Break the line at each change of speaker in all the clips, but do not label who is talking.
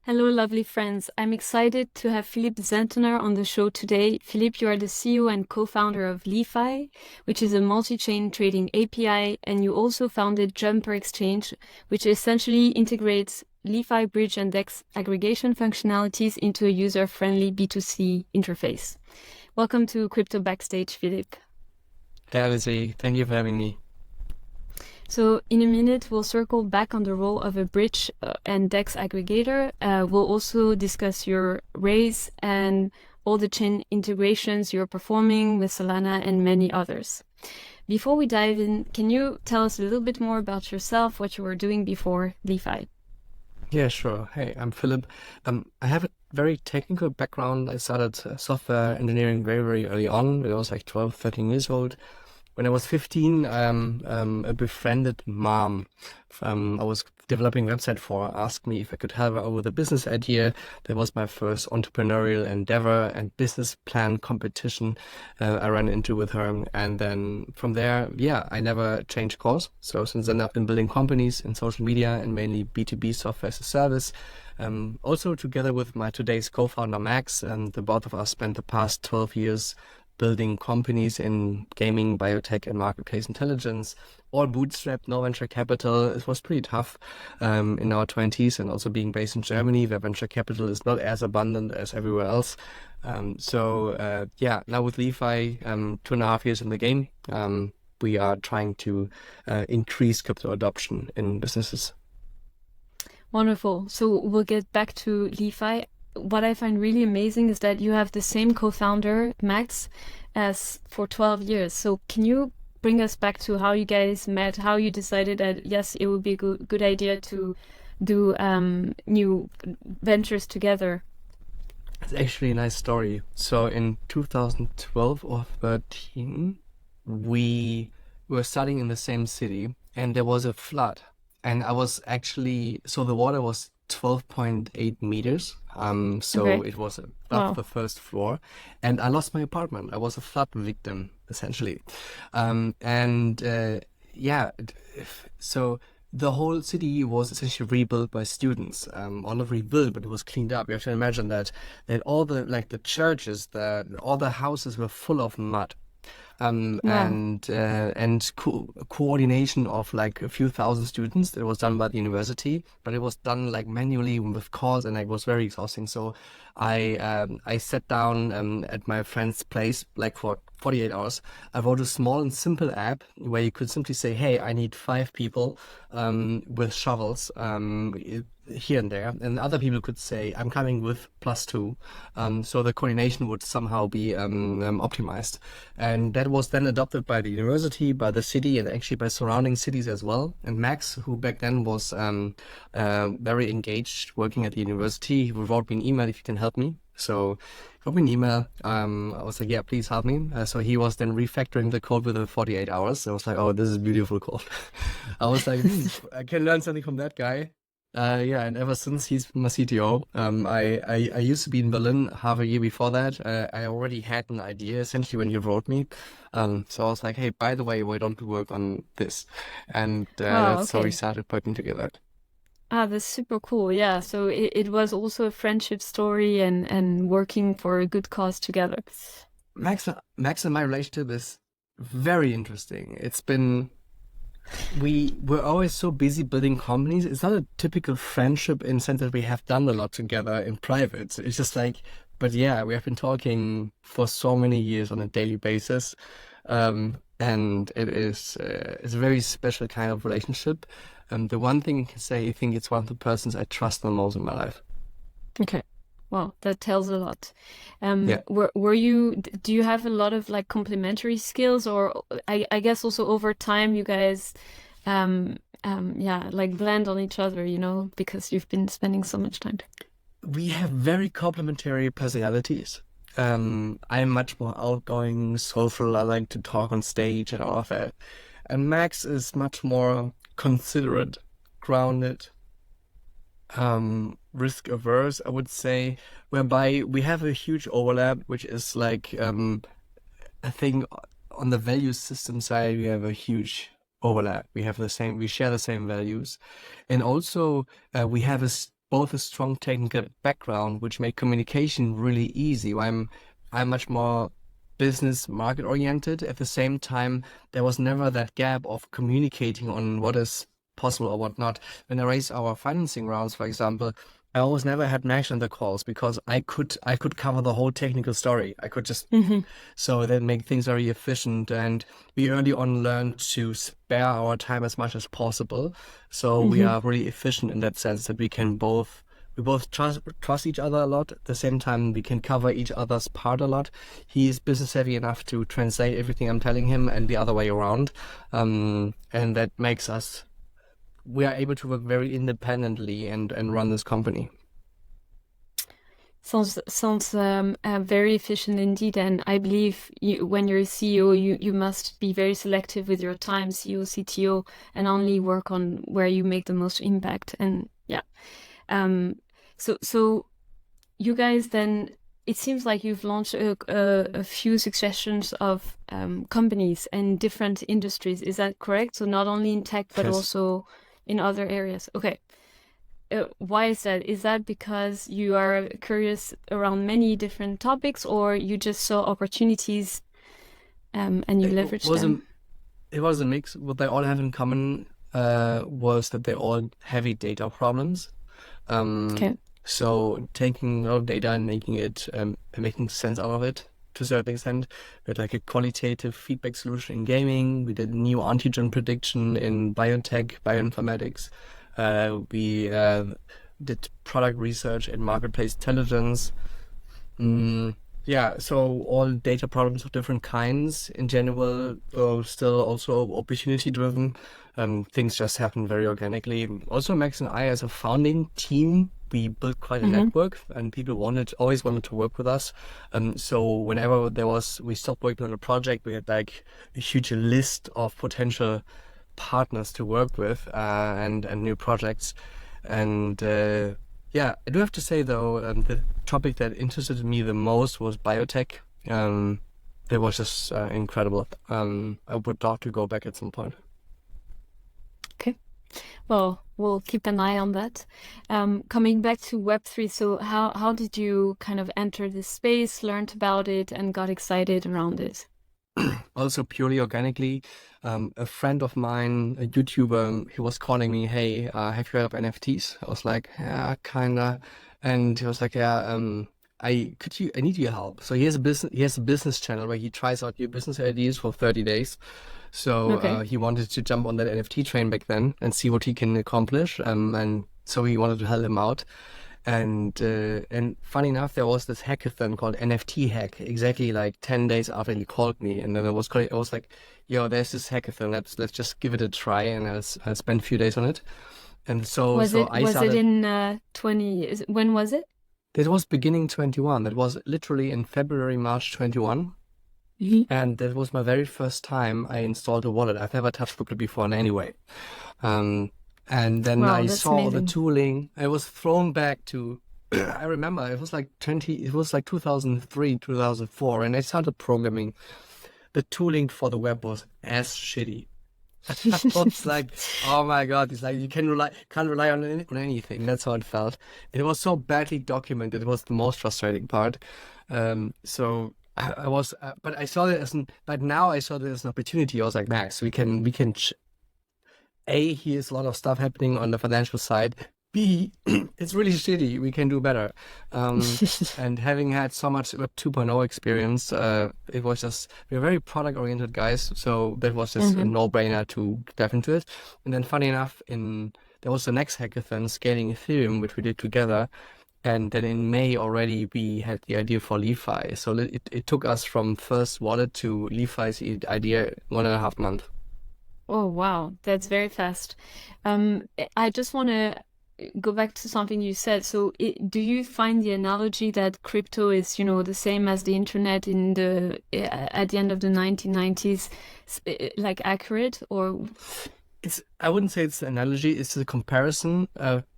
Hello, lovely friends. I'm excited to have Philipp Zentner on the show today. Philipp, you are the CEO and co-founder of Li.Fi, which is a multi-chain trading API, and you also founded Jumper Exchange, which essentially integrates Li.Fi bridge and DEX aggregation functionalities into a user-friendly B2C interface. Welcome to Crypto Backstage, Philipp.
Hey, Alice, thank you for having me.
So in a minute, we'll circle back on the role of a bridge and DEX aggregator. We'll also discuss your raise and all the chain integrations you're performing with Solana and many others. Before we dive in, can you tell us a little bit more about yourself, what you were doing before Li.Fi?
Yeah, sure. Hey, I'm Philip. I have a very technical background. I started software engineering very, very early on. I was like 12, 13 years old. When I was 15, a befriended mom I was developing a website for asked me if I could help her with a business idea. That was my first entrepreneurial endeavor and business plan competition I ran into with her. And then from there, yeah, I never changed course. So since then, I've been building companies in social media and mainly B2B software as a service. Also together with my today's co-founder, Max, and the both of us spent the past 12 years building companies in gaming, biotech, and marketplace intelligence, all bootstrapped, no venture capital. It was pretty tough in our 20s, and also being based in Germany, where venture capital is not as abundant as everywhere else. Yeah, now with Li.Fi, 2.5 years in the game, we are trying to increase crypto adoption in businesses.
Wonderful. So we'll get back to Li.Fi. What I find really amazing is that you have the same co-founder, Max, as for 12 years. So can you bring us back to how you guys met, how you decided that, yes, it would be a good idea to do new ventures together?
It's actually a nice story. So in 2012 or 13, we were studying in the same city and there was a flood. And I was actually, so the water was 12.8 meters. So
Okay.
it was above
Wow.
the first floor, and I lost my apartment. I was a flood victim, essentially. Yeah, so the whole city was essentially rebuilt by students. Or not rebuilt, but it was cleaned up. You have to imagine that all the churches, all the houses were full of mud.
Wow.
And coordination of like a few thousand students. That was done by the university, but it was done like manually with calls, and it was very exhausting. So I sat down at my friend's place like for 48 hours. I wrote a small and simple app where you could simply say, "Hey, I need 5 people with shovels here and there," and other people could say, "I'm coming with +2." So the coordination would somehow be optimized, and that was then adopted by the university, by the city, and actually by surrounding cities as well. And Max, who back then was very engaged working at the university, he wrote me an email, "If you can help me." So he wrote me an email. I was like, "Yeah, please help me." So he was then refactoring the code within 48 hours. I was like, "Oh, this is beautiful code." I was like, I can learn something from that guy. Yeah, and ever since he's been my CTO. I used to be in Berlin half a year before that. I already had an idea essentially when you wrote me. So I was like, "Hey, by the way, why don't we work on this?" And
Wow.
that's how we
Okay.
started working together.
That's super cool. Yeah. So it was also a friendship story and working for a good cause together.
Max and my relationship is very interesting. We were always so busy building companies. It's not a typical friendship in the sense that we have done a lot together in private. It's just like, but yeah, we have been talking for so many years on a daily basis. And it's a very special kind of relationship. The one thing I can say, I think it's one of the persons I trust the most in my life.
Okay. Wow, that tells a lot.
Yeah.
Do you have a lot of like complementary skills, or I guess also over time you guys, yeah, like blend on each other, because you've been spending so much time.
We have very complementary personalities. I'm much more outgoing, social. I like to talk on stage and all of that. And Max is much more considerate, grounded, risk averse, I would say, whereby we have a huge overlap, which is like I think on the value system side, we have a huge overlap. We share the same values, and also we have both a strong technical background, which made communication really easy. I'm much more business market oriented. At the same time, there was never that gap of communicating on what is possible or what not. When I raised our financing rounds, for example, I always never had Max on the calls because I could cover the whole technical story. I could just so that make things very efficient. And we early on learned to spare our time as much as possible. So we are really efficient in that sense that we both trust each other a lot. At the same time, we can cover each other's part a lot. He is business savvy enough to translate everything I'm telling him and the other way around. And that makes we are able to work very independently and run this company.
Sounds very efficient indeed, and I believe when you're a CEO, you must be very selective with your time, CEO, CTO, and only work on where you make the most impact. And yeah, so you guys then, it seems like you've launched a few successions of companies in different industries. Is that correct? So not only in tech, but
Yes.
also in other areas. Okay. Why is that? Is that because you are curious around many different topics, or you just saw opportunities and you leveraged them?
It was a mix. What they all have in common was that they all heavy data problems.
Okay.
So taking a lot of data and making sense out of it to a certain extent. We had like a qualitative feedback solution in gaming. We did new antigen prediction in biotech, bioinformatics. We did product research and marketplace intelligence. Yeah, so all data problems of different kinds in general, still also opportunity driven. Things just happen very organically. Also, Max and I, as a founding team, we built quite a network, and people always wanted to work with us. So whenever we stopped working on a project, we had like a huge list of potential partners to work with, and new projects. And yeah, I do have to say though, the topic that interested me the most was biotech. It was just incredible. I would love to go back at some point.
Okay. Well, we'll keep an eye on that. Coming back to Web3, so how did you kind of enter this space, learned about it, and got excited around it?
Also purely organically. A friend of mine, a YouTuber, he was calling me, "Hey, have you heard of NFTs?" I was like, "Yeah, kinda." And he was like, "Yeah, I need your help." So he has a business channel where he tries out new business ideas for 30 days. So
Okay.
he wanted to jump on that NFT train back then and see what he can accomplish. And so we wanted to help him out. And funny enough, there was this hackathon called NFT Hack exactly like 10 days after he called me, and then I was like, "Yo, there's this hackathon. Let's just give it a try." And I spent a few days on it, and so
Was
I
it
started.
in when was it?
That was beginning 21. That was literally in February, March 21. And that was my very first time I installed a wallet. I've never touched crypto before in any way. And then
Wow,
I
that's
saw the
amazing.
tooling. I was thrown back to, I remember it was like 2003, 2004, and I started programming. The tooling for the web was as shitty. I was like, oh my God, it's like you can't rely on anything. That's how it felt. It was so badly documented. It was the most frustrating part. So I was, but I saw it but now I saw it as an opportunity. I was like, Max, here's a lot of stuff happening on the financial side. B, it's really shitty. We can do better. And having had so much Web 2.0 experience, it was just, we're very product oriented guys. So that was just a no-brainer to dive into it. And then funny enough, there was the next hackathon, Scaling Ethereum, which we did together. And then in May already, we had the idea for LI.FI. So it took us from first wallet to LI.FI's idea 1.5 months.
Oh, wow, that's very fast. I just want to go back to something you said. So, do you find the analogy that crypto is, the same as the internet at the end of the 1990s, like accurate, or?
I wouldn't say it's an analogy. It's a comparison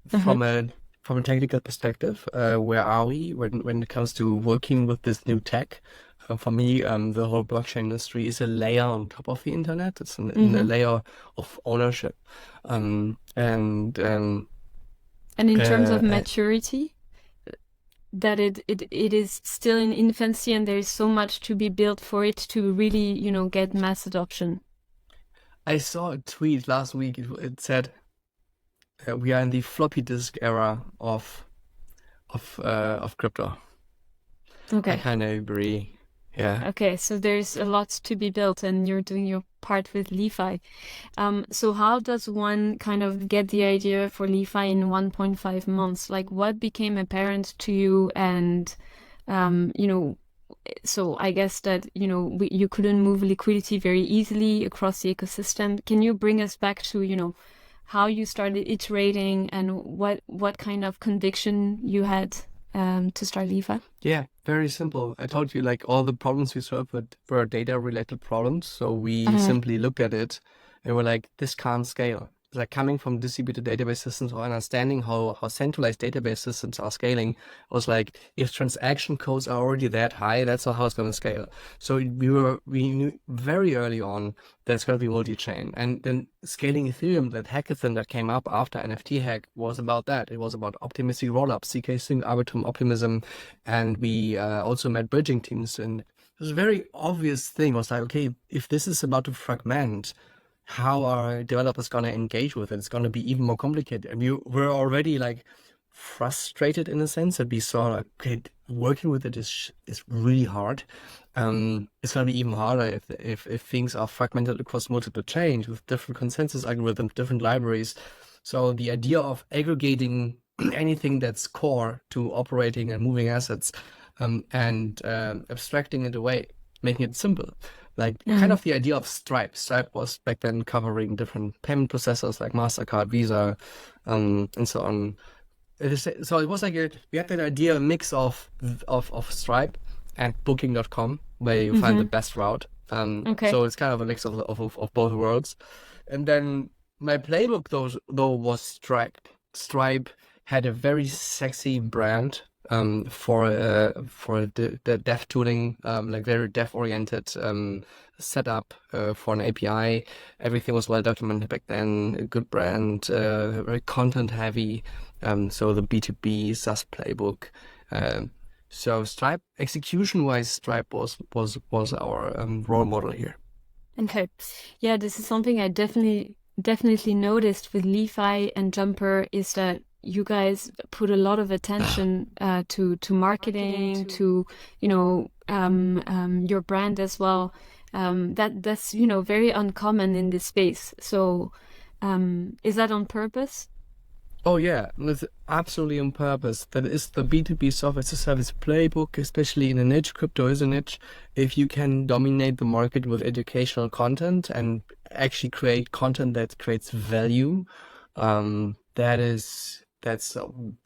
from a technical perspective. Where are we when it comes to working with this new tech? For me, the whole blockchain industry is a layer on top of the internet. It's a layer of ownership, and
And in terms of
Uh,
maturity, that it is still in infancy and there is so much to be built for it to really, get mass adoption.
I saw a tweet last week. It said we are in the floppy disk era of crypto. I
Okay.
kind of agree. Yeah.
Okay, so there's a lot to be built and you're doing your part with LI.FI. So how does one kind of get the idea for LI.FI in 1.5 months? Like what became apparent to you and, so I guess that, you couldn't move liquidity very easily across the ecosystem. Can you bring us back to, how you started iterating and what kind of conviction you had to start LI.FI?
Yeah, very simple. I told you like all the problems we solved were data related problems. So we simply looked at it and were like, this can't scale. Like coming from distributed database systems or understanding how centralized database systems are scaling was like, if transaction codes are already that high, that's not how it's going to scale. So we knew very early on that it's going to be multi-chain. And then scaling Ethereum, that hackathon that came up after NFT hack was about that. It was about optimistic rollups, CK string arbitrum optimism. And we also met bridging teams. And it was a very obvious thing. It was like, okay, if this is about to fragment, how are developers going to engage with it? It's going to be even more complicated. And we were already like frustrated in a sense that we saw like, okay, working with it is really hard. It's going to be even harder if things are fragmented across multiple chains with different consensus algorithms, different libraries. So the idea of aggregating anything that's core to operating and moving assets, and abstracting it away, making it simple. Like kind of the idea of Stripe. Stripe was back then covering different payment processors like MasterCard, Visa, and so on. So it was like we had that idea, a mix of Stripe and Booking.com, where you find the best route.
Okay.
So it's kind of a mix of both worlds. And then my playbook though was Stripe. Stripe had a very sexy brand for the dev tooling, like very dev oriented setup for an API. Everything was well documented back then. A good brand, very content heavy. So the B2B SaaS playbook. So Stripe execution wise, Stripe was our role model here.
Okay. Yeah, this is something I definitely noticed with LI.FI and Jumper is that you guys put a lot of attention to marketing, to your brand as well. That's very uncommon in this space. So is that on purpose?
Oh yeah, that's absolutely on purpose. That is the B2B software as a service playbook, especially in a niche. Crypto is a niche. If you can dominate the market with educational content and actually create content that creates value,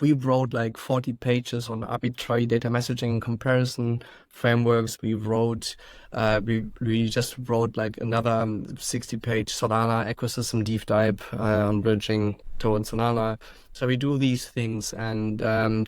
we wrote like 40 pages on arbitrary data messaging comparison frameworks. We just wrote like another 60-page Solana ecosystem deep dive on bridging towards Solana. So we do these things and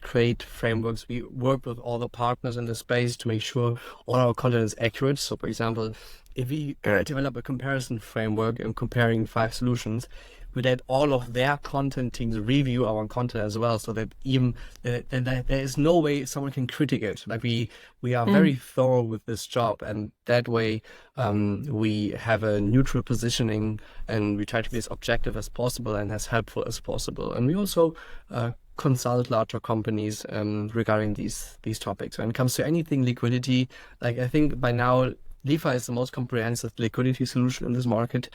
create frameworks. We work with all the partners in the space to make sure all our content is accurate. So for example, if we develop a comparison framework and comparing 5 solutions, we let all of their content teams review our content as well, so that even there is no way someone can critique it. Like we are very thorough with this job, and that way we have a neutral positioning, and we try to be as objective as possible and as helpful as possible. And we also consult larger companies regarding these topics. When it comes to anything liquidity, like I think by now, LI.FI is the most comprehensive liquidity solution in this market,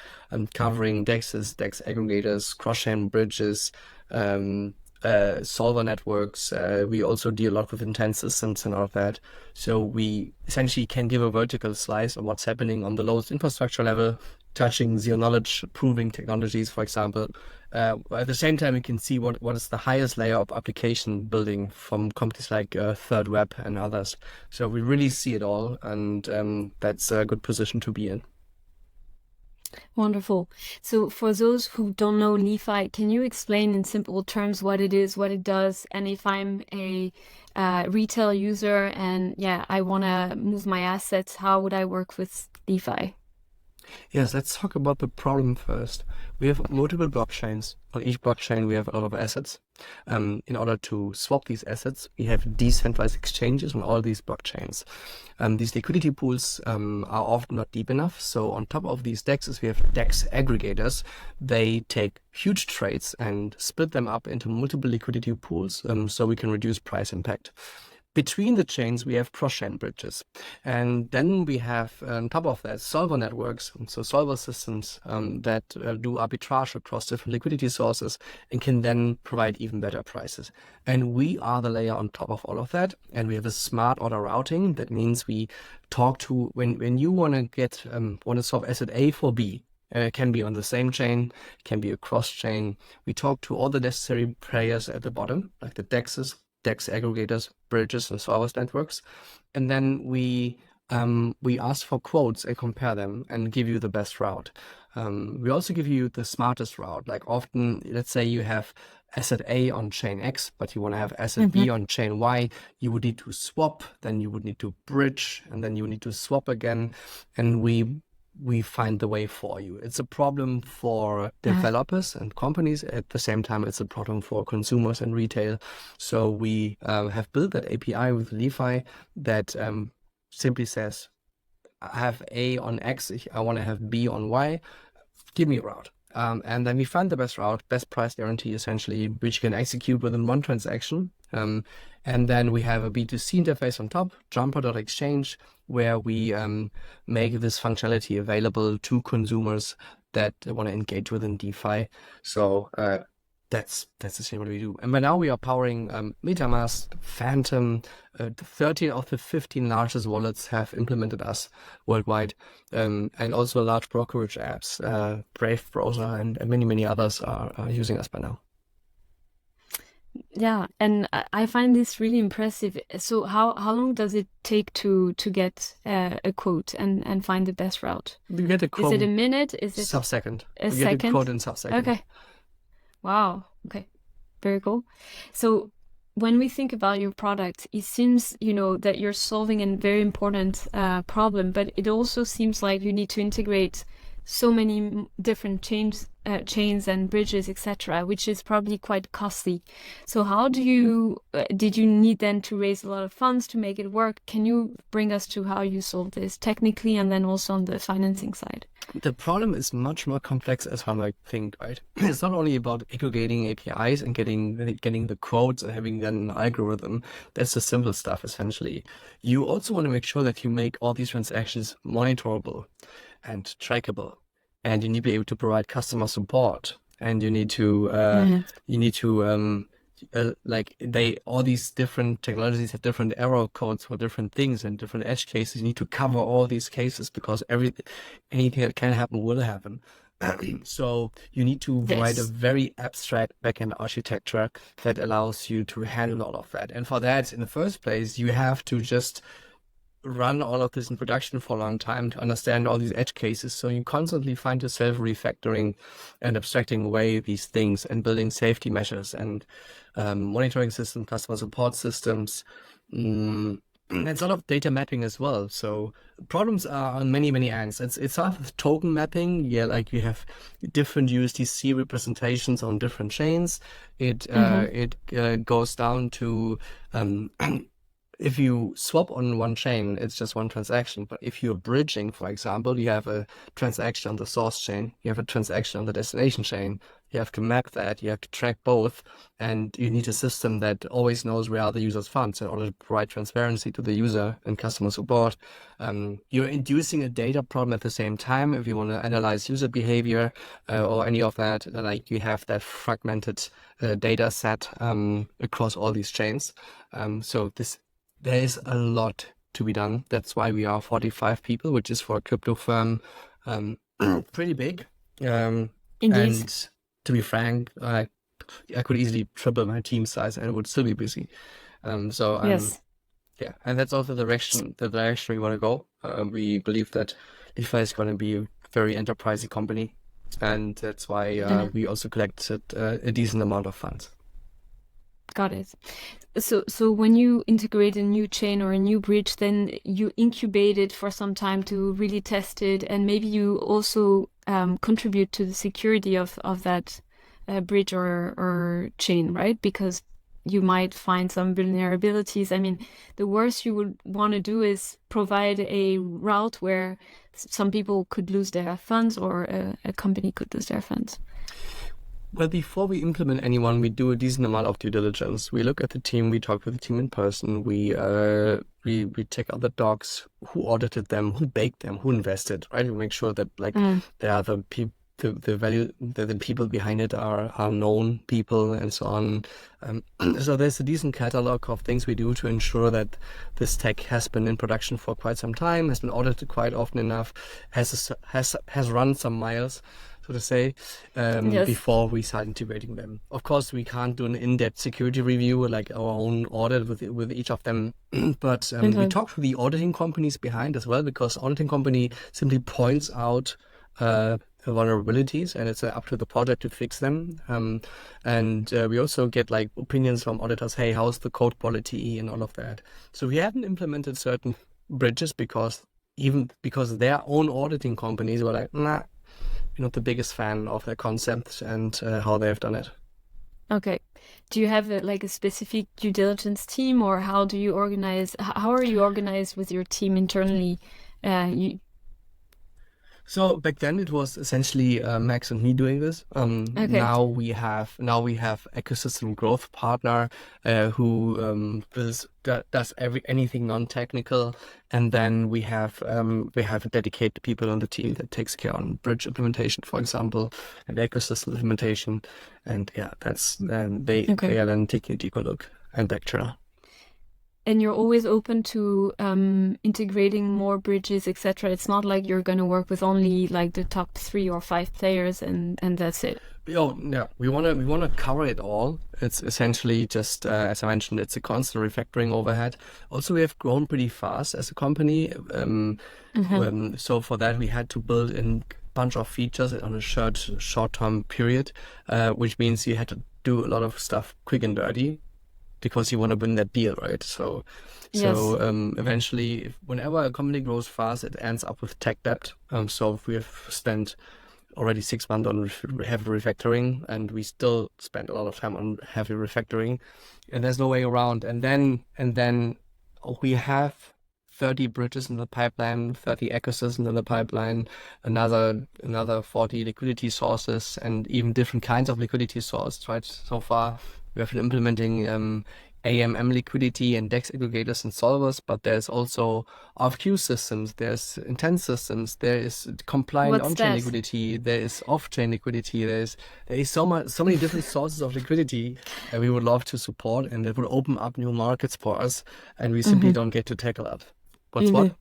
covering DEXs, DEX aggregators, cross-chain bridges, solver networks. We also deal a lot with intent systems and all of that. So we essentially can give a vertical slice of what's happening on the lowest infrastructure level, touching zero knowledge proving technologies, for example. At the same time, we can see what is the highest layer of application building from companies like Third Web and others. So we really see it all, and that's a good position to be in.
Wonderful. So for those who don't know LI.FI, can you explain in simple terms what it is, what it does, and if I'm a retail user and I want to move my assets, how would I work with LI.FI?
Yes, let's talk about the problem first. We have multiple blockchains. On each blockchain, we have a lot of assets. In order to swap these assets, we have decentralized exchanges on all these blockchains. These liquidity pools are often not deep enough. So on top of these DEXs, we have DEX aggregators. They take huge trades and split them up into multiple liquidity pools, so we can reduce price impact. Between the chains, we have cross-chain bridges. And then we have, on top of that, solver networks, so solver systems that do arbitrage across different liquidity sources and can then provide even better prices. And we are the layer on top of all of that. And we have a smart order routing. That means we talk to, when you want to swap asset A for B, it can be on the same chain, it can be a cross chain. We talk to all the necessary players at the bottom, like the DEXs, DEX aggregators, bridges, and solvers networks. And then we ask for quotes and compare them and give you the best route. We also give you the smartest route. Like often, let's say you have asset A on chain X, but you want to have asset B on chain Y, you would need to swap, then you would need to bridge, and then you would need to swap again. And we find the way for you. It's a problem for developers and companies. At the same time, it's a problem for consumers and retail. So we have built that API with LI.FI that simply says, I have A on X, I want to have B on Y, give me a route. And then we find the best route, best price guarantee, essentially, which you can execute within one transaction. And then we have a B2C interface on top, jumper.exchange, where we make this functionality available to consumers that want to engage within DeFi. So that's essentially what we do. And by now we are powering MetaMask, Phantom. 13 of the 15 largest wallets have implemented us worldwide. And also large brokerage apps, Brave Browser and many others are using us by now.
Yeah, and I find this really impressive. So how long does it take to get a quote and find the best route?
You get a quote.
Is it a minute? Is it
sub-second?
a
you
second?
Get a quote in sub-second.
Okay. Wow. Okay. Very cool. So when we think about your product, it seems, that you're solving a very important problem, but it also seems like you need to integrate so many different chains and bridges, etc., which is probably quite costly. So how did you need then to raise a lot of funds to make it work? Can you bring us to how you solve this technically and then also on the financing side?
The problem is much more complex as one might think, right? It's not only about aggregating APIs and getting the quotes and having then an algorithm. That's the simple stuff, essentially. You also want to make sure that you make all these transactions monitorable and trackable, and you need to be able to provide customer support, and you need to all these different technologies have different error codes for different things and different edge cases. You need to cover all these cases because anything that can happen will happen. So you need to write a very abstract backend architecture that allows you to handle all of that. And for that, in the first place, you have to just run all of this in production for a long time to understand all these edge cases. So you constantly find yourself refactoring and abstracting away these things and building safety measures and monitoring systems, customer support systems, and sort of data mapping as well. So problems are on many ends. It's sort of token mapping. Yeah, like you have different USDC representations on different chains. It goes down to if you swap on one chain, it's just one transaction. But if you're bridging, for example, you have a transaction on the source chain, you have a transaction on the destination chain. You have to map that, you have to track both, and you need a system that always knows where are the user's funds in order to provide transparency to the user and customer support. You're inducing a data problem at the same time. If you want to analyze user behavior or any of that, like you have that fragmented data set across all these chains. There is a lot to be done. That's why we are 45 people, which is for a crypto firm pretty big.
Indeed.
And to be frank, I could easily triple my team size and it would still be busy.
Yes.
Yeah, and that's also the direction we want to go. We believe that LI.FI is going to be a very enterprising company, and that's why we also collected a decent amount of funds.
Got it. So when you integrate a new chain or a new bridge, then you incubate it for some time to really test it, and maybe you also contribute to the security of that bridge or chain, right? Because you might find some vulnerabilities. I mean, the worst you would want to do is provide a route where some people could lose their funds, or a company could lose their funds.
Well, before we implement anyone, we do a decent amount of due diligence. We look at the team, we talk with the team in person, we check out the docs, who audited them, who baked them, who invested, right? We make sure that they are the people behind it are known people and so on. So there's a decent catalog of things we do to ensure that this tech has been in production for quite some time, has been audited quite often enough, has run some miles, so to say, before we start integrating them. Of course, we can't do an in-depth security review like our own audit with each of them, but we talk to the auditing companies behind as well, because auditing company simply points out vulnerabilities, and it's up to the project to fix them. And we also get like opinions from auditors, hey, how's the code quality and all of that. So we haven't implemented certain bridges because their own auditing companies were like, nah, we're not the biggest fan of their concept and how they've done it.
Okay. Do you have a specific due diligence team, or how do you organize? How are you organized with your team internally?
So back then it was essentially Max and me doing this.
Okay.
Now we have ecosystem growth partner who does anything non-technical, and then we have dedicated people on the team that takes care on bridge implementation, for example, and ecosystem implementation, and that's they are then taking a deeper look and lecture.
And you're always open to integrating more bridges, etc. It's not like you're going to work with only like the top 3 or 5 players and that's it.
Oh no, we wanna cover it all. It's essentially just as I mentioned, it's a constant refactoring overhead. Also, we have grown pretty fast as a company, so for that we had to build in a bunch of features on a short-term period, which means you had to do a lot of stuff quick and dirty, because you want to win that deal, right? So eventually, whenever a company grows fast, it ends up with tech debt. So we have spent already 6 months on heavy refactoring, and we still spend a lot of time on heavy refactoring, and there's no way around. And then we have 30 bridges in the pipeline, 30 ecosystems in the pipeline, another 40 liquidity sources, and even different kinds of liquidity sources, right? So far, we have been implementing AMM liquidity and DEX aggregators and solvers, but there's also RFQ systems, there's intent systems, there is compliant on-chain liquidity, there is off-chain liquidity, there is so many different sources of liquidity that we would love to support, and that would open up new markets for us, and we simply don't get to tackle that. What's what?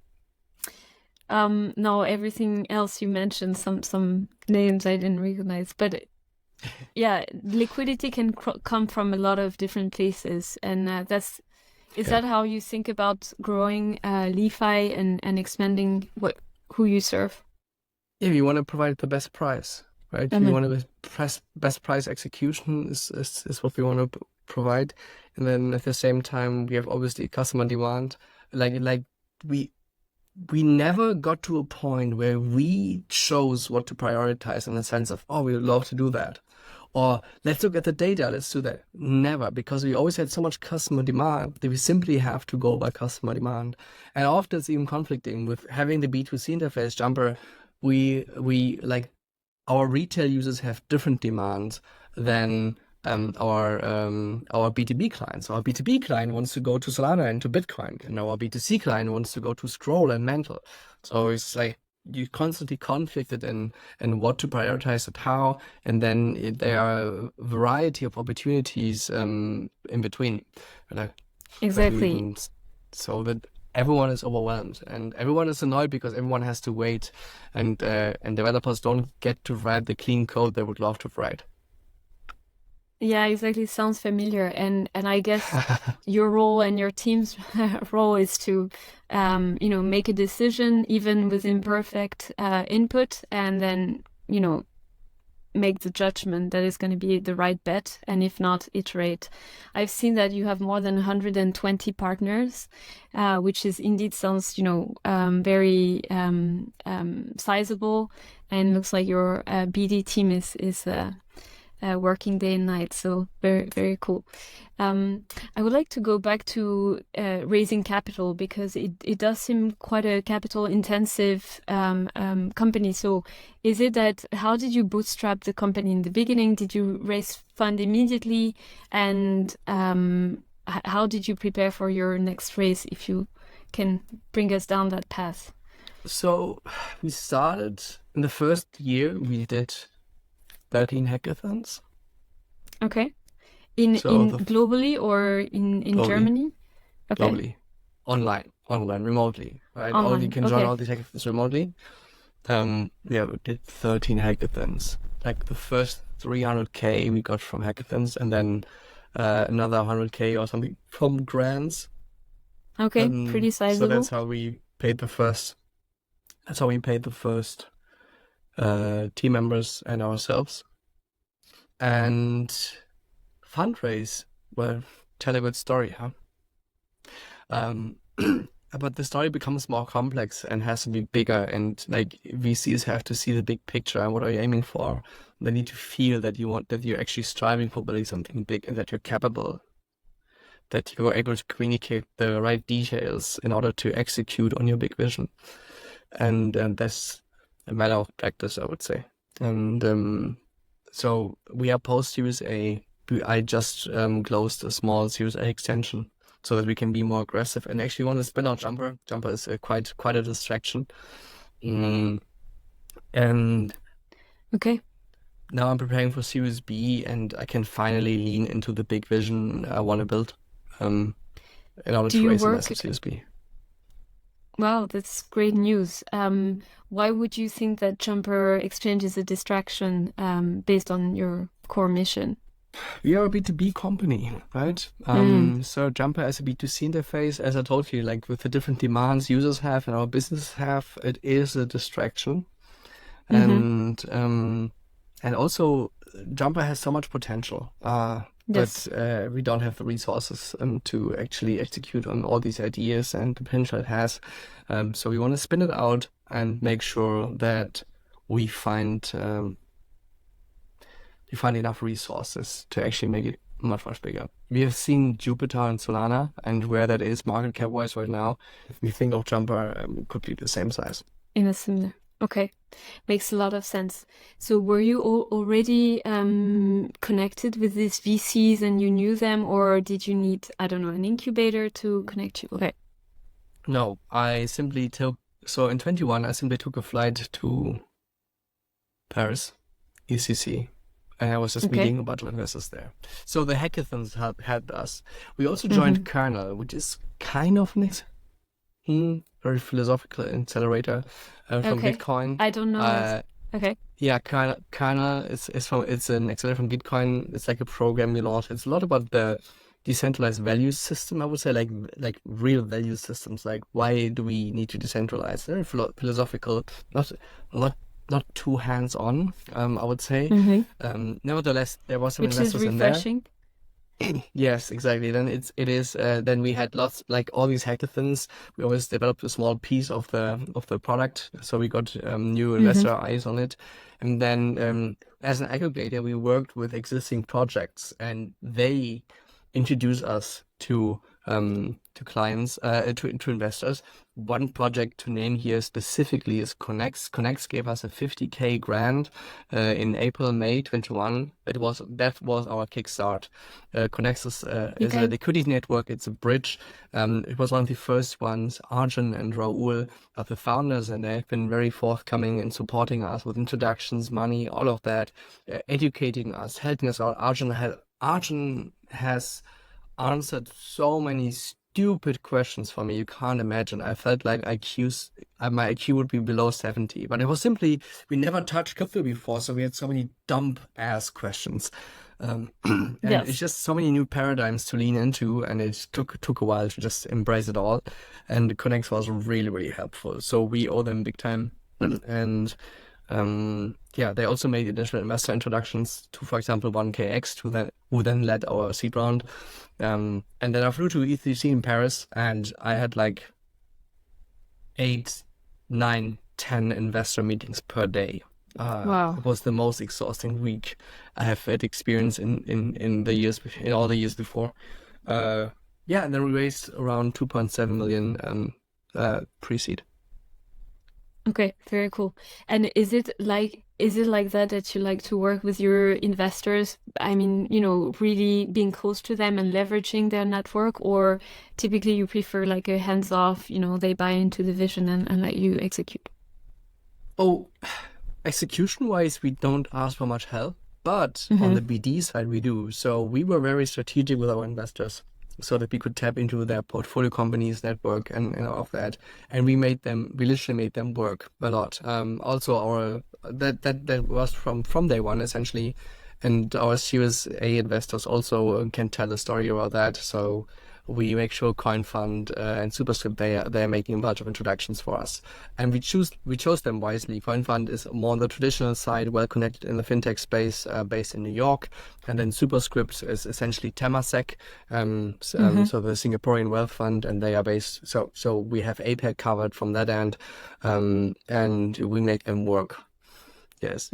No, everything else you mentioned, some names I didn't recognize, but yeah, liquidity can come from a lot of different places, and is that how you think about growing Li.FI and expanding who you serve?
Yeah, we want to provide the best price, right? We want to best price execution is what we want to provide, and then at the same time we have obviously customer demand. Like we never got to a point where we chose what to prioritize in the sense of, oh, we would love to do that, or let's look at the data, let's do that. Never, because we always had so much customer demand that we simply have to go by customer demand. And often it's even conflicting with having the B2C interface Jumper. We like our retail users have different demands than our B2B clients. Our B2B client wants to go to Solana and to Bitcoin, and our B2C client wants to go to Scroll and Mantle. So it's like you constantly conflicted in what to prioritize and how, and then there are a variety of opportunities in between.
Exactly.
So that everyone is overwhelmed and everyone is annoyed because everyone has to wait, and developers don't get to write the clean code they would love to write.
Yeah, exactly. Sounds familiar. And I guess your role and your team's role is to, make a decision even with imperfect input, and then, make the judgment that is going to be the right bet, and if not, iterate. I've seen that you have more than 120 partners, which is indeed sounds, very sizable, and looks like your BD team is working day and night. So very, very cool. I would like to go back to raising capital, because it does seem quite a capital intensive company. So is it that, how did you bootstrap the company in the beginning? Did you raise fund immediately? And how did you prepare for your next raise, if you can bring us down that path?
So we started in the first year, we did 13 hackathons.
Okay. Globally or in
Globally.
Germany? Okay.
Globally. Online, remotely, right?
Online,
You can join
okay.
all these hackathons remotely. We did 13 hackathons. Like the first 300K we got from hackathons, and then another 100K or something from grants.
Okay, pretty sizable.
So that's how we paid the first. That's how we paid the first team members and ourselves. And fundraise, well, tell a good story, huh? But the story becomes more complex and has to be bigger, and like VCs have to see the big picture and what are you aiming for. They need to feel that you're actually striving for building something big, and that you're capable, that you're able to communicate the right details in order to execute on your big vision. And that's a matter of practice, I would say. And so we are post Series A. I just closed a small Series A extension so that we can be more aggressive and actually want to spin out Jumper. Jumper is quite a distraction. And
okay.
Now I'm preparing for Series B, and I can finally lean into the big vision I want to build in order to raise a massive Series B.
Wow, that's great news. Why would you think that Jumper Exchange is a distraction based on your core mission?
We are a B2B company, right? So Jumper as a B2C interface, as I told you, like with the different demands users have and our business have, it is a distraction. And also Jumper has so much potential.
Yes.
But we don't have the resources to actually execute on all these ideas and the potential it has. So we want to spin it out and make sure that we find enough resources to actually make it much, much bigger. We have seen Jupiter and Solana, and where that is market cap wise right now, if we think of Jumper, could be the same size.
In a similar. Okay, makes a lot of sense. So were you already connected with these VCs and you knew them, or did you need, I don't know, an incubator to connect you? Okay.
No, I simply so in 21, I simply took a flight to Paris, ECC, and I was just meeting a bunch of investors there. So the hackathons helped us. We also joined Kernel, which is kind of next. Very philosophical accelerator from Bitcoin.
I don't know. Okay.
Yeah, Kernel it's an accelerator from Bitcoin. It's like a program we launched. It's a lot about the decentralized value system, I would say, like real value systems. Like, why do we need to decentralize? Very philosophical, not too hands-on, I would say. Nevertheless, there was some investors in there. Which is refreshing. Yes, exactly. Then it is. Then we had lots, like all these hackathons. We always developed a small piece of the product, so we got new investor eyes on it. And then as an aggregator, we worked with existing projects, and they introduced us to clients, to investors. One project to name here specifically is Connex. Connex gave us a 50K grant in May 21. That was our kickstart. Connex is a liquidity network. It's a bridge. It was one of the first ones. Arjun and Raul are the founders, and they've been very forthcoming in supporting us with introductions, money, all of that, educating us, helping us out. Arjun has answered so many stupid questions for me. You can't imagine. I felt like my IQ would be below 70, but it was simply, we never touched crypto before, so we had so many dumb ass questions. And it's just so many new paradigms to lean into, and it took a while to just embrace it all. And Connex was really, really helpful. So we owe them big time. And They also made initial investor introductions to, for example, 1KX, who then led our seed round. And then I flew to ETC in Paris, and I had like 8, 9, 10 investor meetings per day.
Wow.
It was the most exhausting week I have had experience in all the years before. And then we raised around 2.7 million pre-seed.
Okay, very cool. And is it like that you like to work with your investors? I mean, really being close to them and leveraging their network, or typically you prefer like a hands-off, they buy into the vision and let you execute?
Oh, execution-wise, we don't ask for much help, but on the BD side, we do. So we were very strategic with our investors, so that we could tap into their portfolio companies network and all of that. And we literally made them work a lot. Also that was from day one essentially. And our Series A investors also can tell a story about that. So we make sure CoinFund and Superscript, they're making a bunch of introductions for us. And we chose them wisely. CoinFund is more on the traditional side, well connected in the fintech space, based in New York. And then Superscript is essentially Temasek, so the Singaporean wealth fund, and they are based. So we have APAC covered from that end, and we make them work. Yes.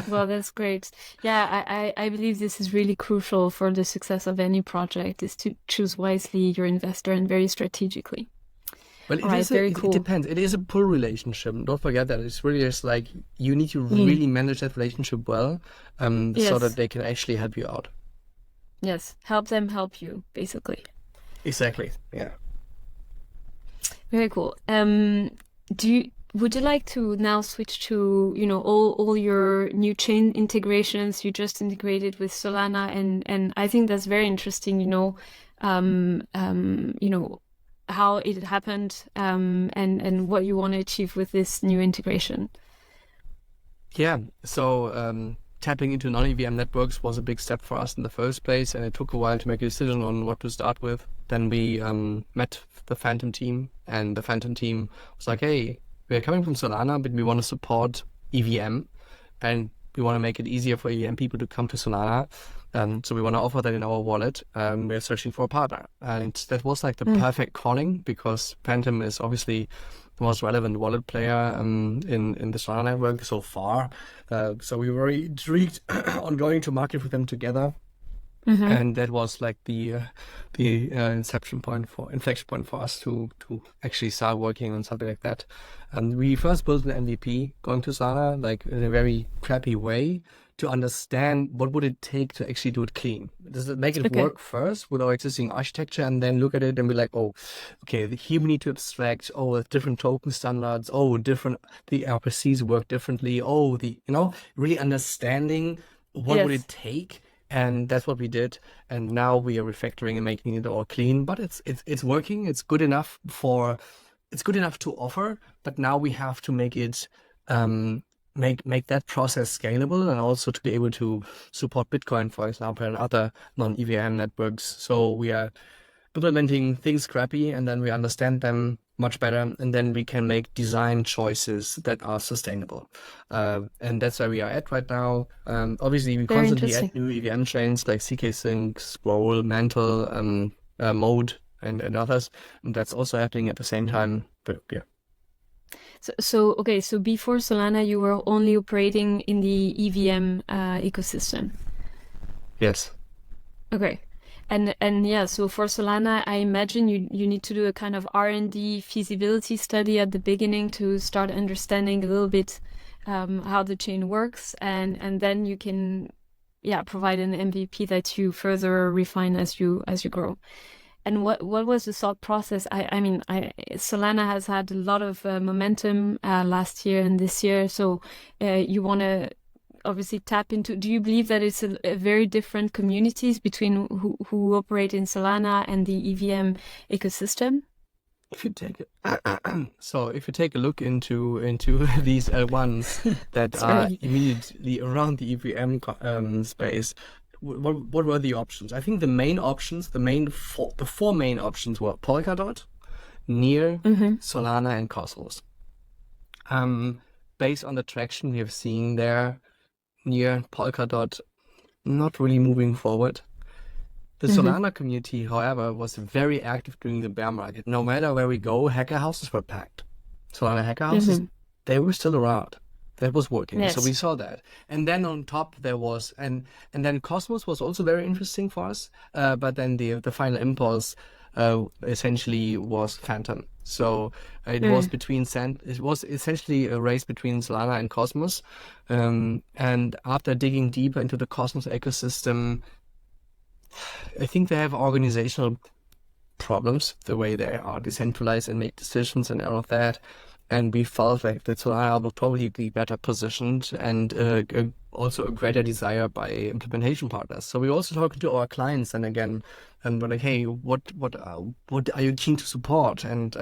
Well, that's great. Yeah, I believe this is really crucial for the success of any project, is to choose wisely your investor and very strategically.
Well, it depends. It is a pull relationship. Don't forget that. It's really just like you need to really manage that relationship well, so that they can actually help you out.
Yes, help them help you, basically.
Exactly. Yeah.
Very cool. Would you like to now switch to, all your new chain integrations you just integrated with Solana, and I think that's very interesting, how it happened, and what you want to achieve with this new integration.
Yeah. So tapping into non-EVM networks was a big step for us in the first place, and it took a while to make a decision on what to start with. Then we met the Phantom team, and the Phantom team was like, hey, we're coming from Solana, but we want to support EVM, and we want to make it easier for EVM people to come to Solana. So we want to offer that in our wallet. We're searching for a partner. And that was like the perfect calling, because Phantom is obviously the most relevant wallet player in the Solana network so far. So we were very intrigued on going to market with them together. And that was like the inflection point for us to actually start working on something like that. And we first built an MVP going to Solana, like in a very crappy way, to understand what would it take to actually do it clean. Does it make it work first with our existing architecture, and then look at it and be like, oh, okay, here we need to abstract, different token standards, the RPCs work differently, really understanding what would it take. And that's what we did. And now we are refactoring and making it all clean. But it's working. It's good enough to offer. But now we have to make it make that process scalable, and also to be able to support Bitcoin, for example, and other non-EVM networks. So we are implementing things scrappy, and then we understand them much better, and then we can make design choices that are sustainable. And that's where we are at right now. Obviously, we constantly add new EVM chains like CK-Sync, Scroll, Mantle, Mode, and others. And that's also happening at the same time. But yeah.
So before Solana, you were only operating in the EVM ecosystem.
Yes.
Okay. And so for Solana, I imagine you need to do a kind of R&D feasibility study at the beginning to start understanding a little bit how the chain works, and then you can provide an MVP that you further refine as you grow. And what was the thought process? I mean, Solana has had a lot of momentum last year and this year, so you want to obviously tap into. Do you believe that it's a very different communities between who operate in Solana and the EVM ecosystem?
If you take a look into these L1s that are immediately around the EVM space, what were the options? I think the four main options were Polkadot, Near, Solana, and Cosmos. based on the traction we have seen there near Polkadot, not really moving forward. The Solana community, however, was very active during the bear market. No matter where we go, hacker houses were packed. Solana hacker houses, they were still around. That was working.
Yes.
So we saw that. And then on top there was, and then Cosmos was also very interesting for us. But then the final impulse essentially was Phantom. So it was it was essentially a race between Solana and Cosmos. And after digging deeper into the Cosmos ecosystem, I think they have organizational problems, the way they are decentralized and make decisions and all of that. And we felt like that Solana will probably be better positioned and also a greater desire by implementation partners. So we also talking to our clients and we're like, hey, what are you keen to support? And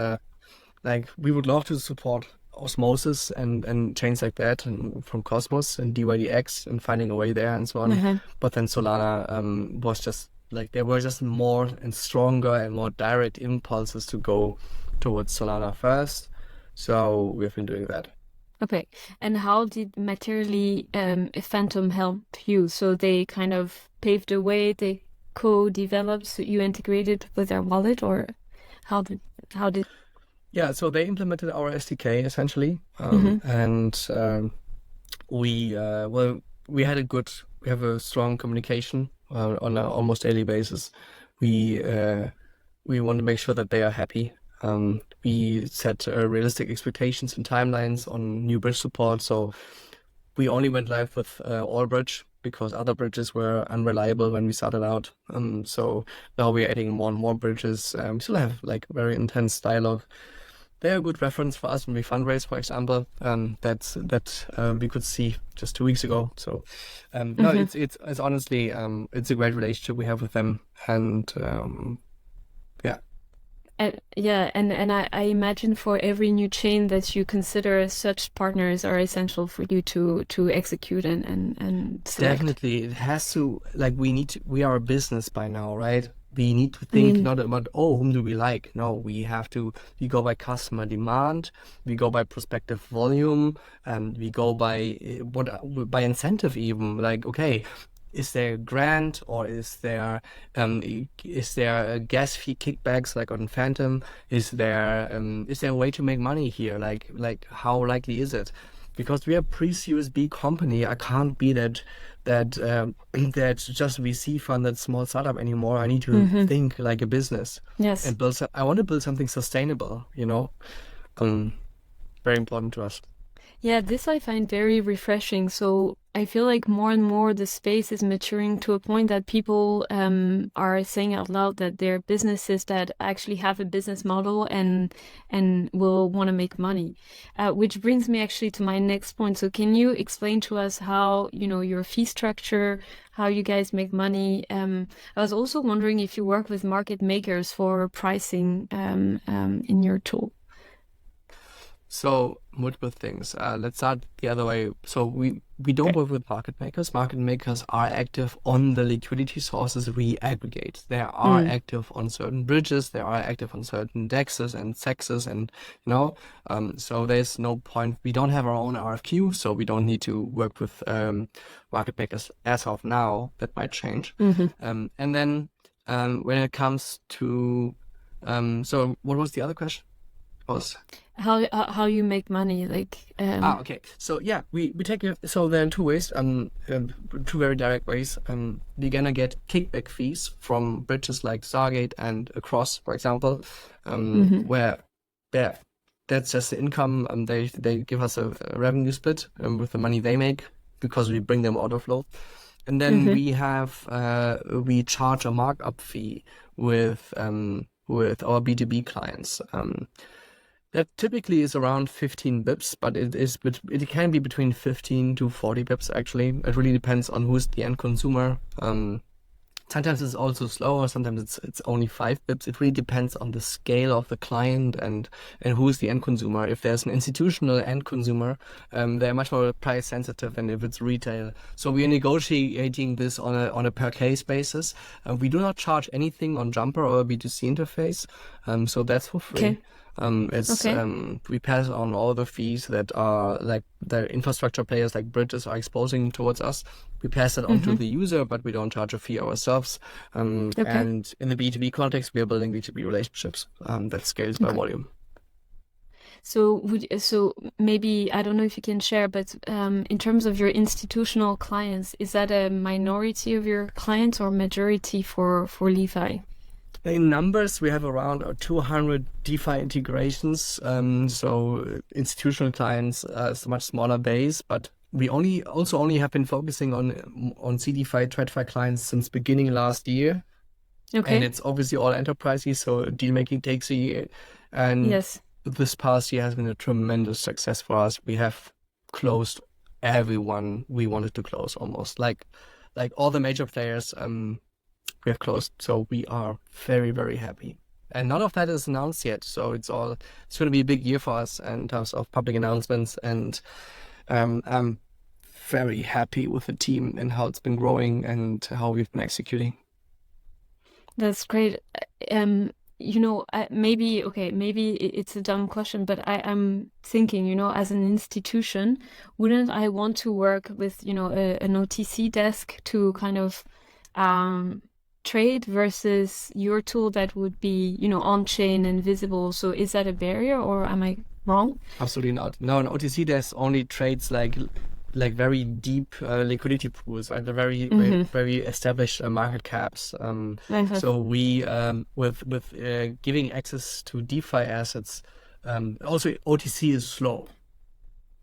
like we would love to support Osmosis and chains like that, and from Cosmos and DYDX and finding a way there and so on. But then Solana was just like, there were just more and stronger and more direct impulses to go towards Solana first. So we've been doing that.
Okay. And how did materially Phantom help you? So they kind of paved the way, they co-developed, so you integrated with their wallet, or how did
Yeah, so they implemented our SDK essentially, and we have a strong communication on an almost daily basis. We want to make sure that they are happy. We set realistic expectations and timelines on new bridge support. So we only went live with all bridge because other bridges were unreliable when we started out. So now we're adding more and more bridges. We still have like very intense dialogue. They're a good reference for us when we fundraise, for example. That we could see just 2 weeks ago. So no, it's honestly it's a great relationship we have with them, and yeah.
And I imagine for every new chain that you consider, such partners are essential for you to execute and select.
Definitely, it has to, like, we are a business by now, right? We need to think not about, whom do we like? No, we go by customer demand, we go by prospective volume, and we go by by incentive even. Like, okay, is there a grant, or is there a gas fee kickbacks like on Phantom? Is there a way to make money here? Like how likely is it? Because we are a pre-Series B company, I can't be that just VC funded small startup anymore. I need to think like a business.
Yes.
And I want to build something sustainable, very important to us.
Yeah, this I find very refreshing. So I feel like more and more the space is maturing to a point that people are saying out loud that they're businesses that actually have a business model and will want to make money. Which brings me actually to my next point. So can you explain to us how, your fee structure, how you guys make money? I was also wondering if you work with market makers for pricing in your tool.
So multiple things. Let's start the other way. So we don't work with market makers. Market makers are active on the liquidity sources we aggregate. They are active on certain bridges. They are active on certain DEXs and SEXs, and so there's no point. We don't have our own RFQ, so we don't need to work with market makers as of now. That might change. And then when it comes to so what was the other question?
How you make money, like
okay, so yeah, we take it. So there are two ways, two very direct ways. We're gonna get kickback fees from bridges like Stargate and Across, for example, where that's just the income, and they give us a revenue split with the money they make because we bring them order flow. And then we charge a markup fee with our B2B clients. That typically is around 15 bips, but it can be between 15 to 40 bips actually. It really depends on who's the end consumer. Sometimes it's also slower, sometimes it's only 5 bips. It really depends on the scale of the client and who's the end consumer. If there's an institutional end consumer, they're much more price sensitive than if it's retail. So we are negotiating this on a per case basis. We do not charge anything on Jumper or a B2C interface. So that's for free.
Okay.
It's
Okay.
we pass on all the fees that are like the infrastructure players like bridges are exposing towards us. We pass it on to the user, but we don't charge a fee ourselves.
Okay.
And in the B2B context, we are building B2B relationships that scales by
Okay.
volume.
So maybe, I don't know if you can share, but in terms of your institutional clients, is that a minority of your clients or majority for LI.FI?
In numbers, we have around 200 DeFi integrations. So institutional clients is a much smaller base, but we only have been focusing on CDFI, TradFi clients since beginning last year. And
Okay.
it's obviously all enterprises, so deal making takes a year. And
Yes.
this past year has been a tremendous success for us. We have closed everyone we wanted to close almost. Like all the major players, we have closed. So we are very, very happy. And none of that is announced yet. So it's going to be a big year for us in terms of public announcements. And I'm very happy with the team and how it's been growing and how we've been executing.
That's great. Maybe it's a dumb question, but I'm thinking, as an institution, wouldn't I want to work with, an OTC desk to kind of trade versus your tool that would be, on-chain and visible? So is that a barrier, or am I wrong?
Absolutely not. No, an OTC desk only trades like very deep liquidity pools, right? They're very very established market caps. So we with giving access to DeFi assets, also OTC is slow.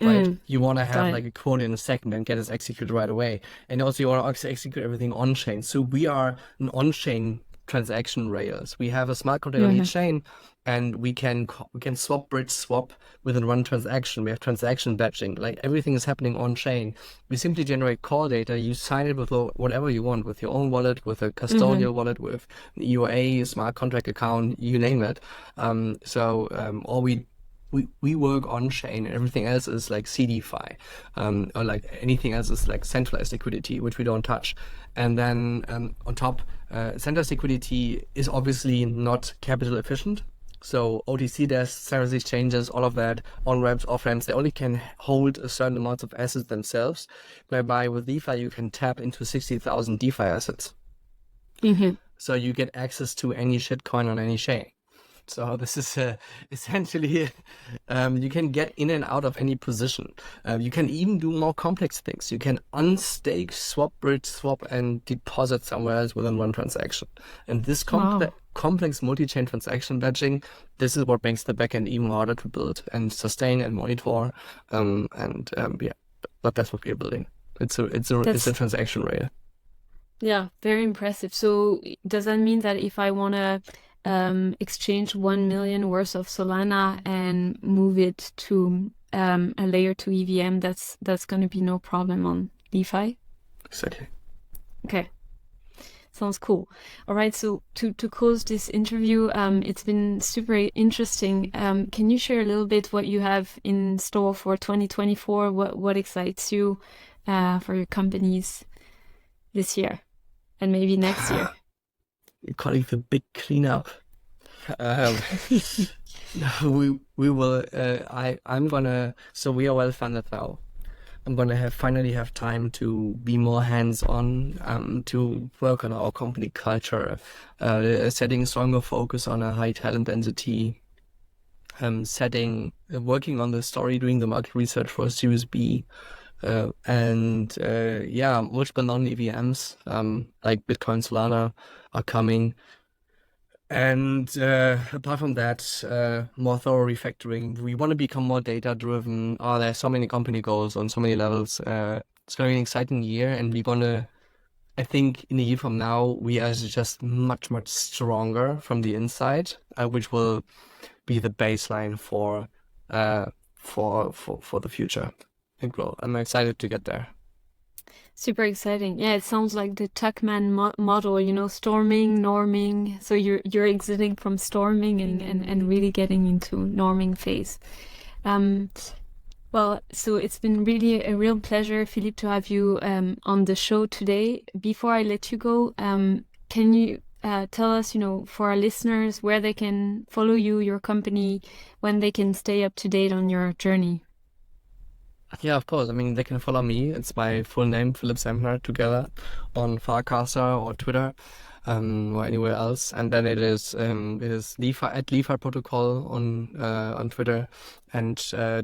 Right, you want to have like a quote in a second and get it executed right away, and also you want to execute everything on chain. So we are an on-chain transaction rails. We have a smart contract on each chain, and we can bridge swap within one transaction. We have transaction batching. Like everything is happening on chain. We simply generate call data. You sign it with whatever you want, with your own wallet, with a custodial wallet, with an EOA, smart contract account, you name it. All we work on chain, and everything else is like CDFI, or like anything else is like centralized liquidity, which we don't touch. And then on top, centralized liquidity is obviously not capital efficient. So OTC desks, service exchanges, all of that, on-ramps, off-ramps, they only can hold a certain amount of assets themselves. Whereby with DeFi, you can tap into 60,000 DeFi assets. So you get access to any shitcoin on any chain. So this is essentially, you can get in and out of any position. You can even do more complex things. You can unstake, swap, bridge, swap, and deposit somewhere else within one transaction. And this complex multi-chain transaction batching, this is what makes the backend even harder to build and sustain and monitor. But that's what we're building. It's a transaction rail.
Yeah, very impressive. So does that mean that if I want to exchange 1 million worth of Solana and move it to a layer 2 EVM, that's going to be no problem on DeFi?
Exactly.
Okay. Sounds cool. All right, so to close this interview, it's been super interesting. Can you share a little bit what you have in store for 2024? What excites you for your companies this year and maybe next year?
You're calling the big cleanup. We will. I'm gonna. So we are well funded now. I'm gonna finally have time to be more hands-on, to work on our company culture, setting stronger focus on a high talent density, working on the story, doing the market research for Series B, multiple non-EVMs like Bitcoin, Solana are coming. And apart from that, more thorough refactoring. We want to become more data-driven. There's so many company goals on so many levels. It's going to be an exciting year, and we're going to, I think in a year from now, we are just much, much stronger from the inside, which will be the baseline for the future. I'm excited to get there.
Super exciting. Yeah, it sounds like the Tuckman model, storming, norming. So you're exiting from storming and really getting into norming phase. Well, so it's been really a real pleasure, Philipp, to have you on the show today. Before I let you go, can you tell us, for our listeners, where they can follow you, your company, when they can stay up to date on your journey.
Yeah, of course. I mean, they can follow me. It's my full name, Philipp Zentner, together on Farcaster or Twitter, or anywhere else. And then it is LI.FI at LI.FI protocol on Twitter, and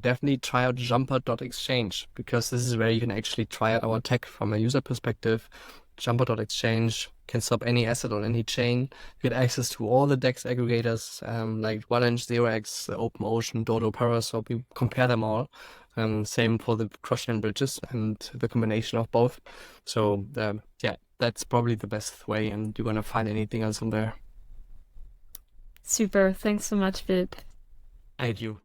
definitely try out jumper.exchange, because this is where you can actually try out our tech from a user perspective. Jumper.exchange can swap any asset on any chain. You get access to all the DEX aggregators, like 1inch, 0x, OpenOcean, Dodo, Paraswap. We compare them all. Same for the cross-chain bridges and the combination of both. So yeah, that's probably the best way, and you're gonna find anything else on there.
Super. Thanks so much, Philipp.
Thank you.